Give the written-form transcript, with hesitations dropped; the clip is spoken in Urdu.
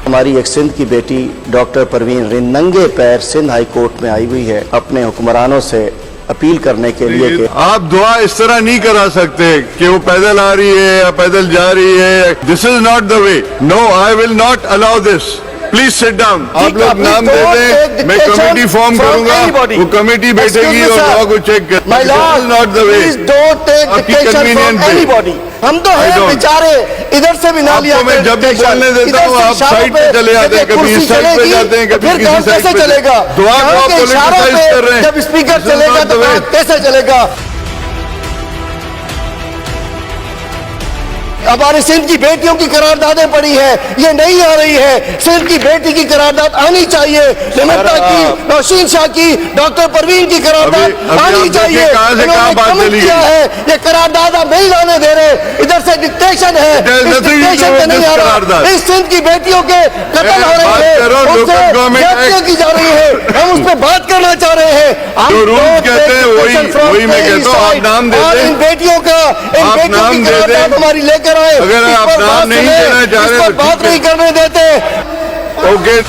ہماری ایک سندھ کی بیٹی ڈاکٹر پروین رند ننگے پیر سندھ ہائی کورٹ میں آئی ہوئی ہے اپنے حکمرانوں سے اپیل کرنے کے لیے کہ آپ دعا اس طرح نہیں کرا سکتے کہ وہ پیدل آ رہی ہے یا پیدل جا رہی ہے. This is not the way. No, I will not allow this. Please sit down. آپ لوگ نام دے دیں, میں کمیٹی فارم کروں گا, وہ کمیٹی بیٹھے گی اور لا کو چیک کرے گی. دس از ناٹ دا وے. آپ کی کنوینئنٹ پہ ہم تو ہیں بیچارے, ادھر سے بھی نہ لیا. میں جب بھی بولنے دیتا ہوں آپ سائڈ پہ چلے جاتے ہیں, کبھی اس سائڈ پہ جاتے ہیں, کبھی کسی سائڈ پہ چلے گا. دعا کو آپ پولیٹیسائز کر رہے ہیں. جب اسپیکر چلے گا تو کیسے چلے گا؟ ہماری سندھ کی بیٹیوں کی قراردادیں پڑی ہیں, یہ نہیں آ رہی ہے. سندھ کی بیٹی کی قرارداد آنی چاہیے. نمتا کی, نوشین شاہ کی, ڈاکٹر پروین کی قرارداد آنی چاہیے. یہ قرارداد آپ نہیں لانے دے رہے. ادھر سے ڈکٹیشن ہے, ڈکٹیشن پہ نہیں آ رہا. اس سندھ کی بیٹیوں کے قتل ہو رہے ہیں, ان سے ہتیا کی جا رہی ہے. ہم اس پہ بات کرنا چاہ رہے ہیں. جو رول کہتے ہیں وہی میں کہتا ہوں. آپ نام دے دیں, ان بیٹیوں کا, ان بیٹیوں کی قرارداد ہماری لے کر آئے. اگر آپ نام نہیں دینا چاہ رہے اس پر بات نہیں کرنے دیتے. اوکے.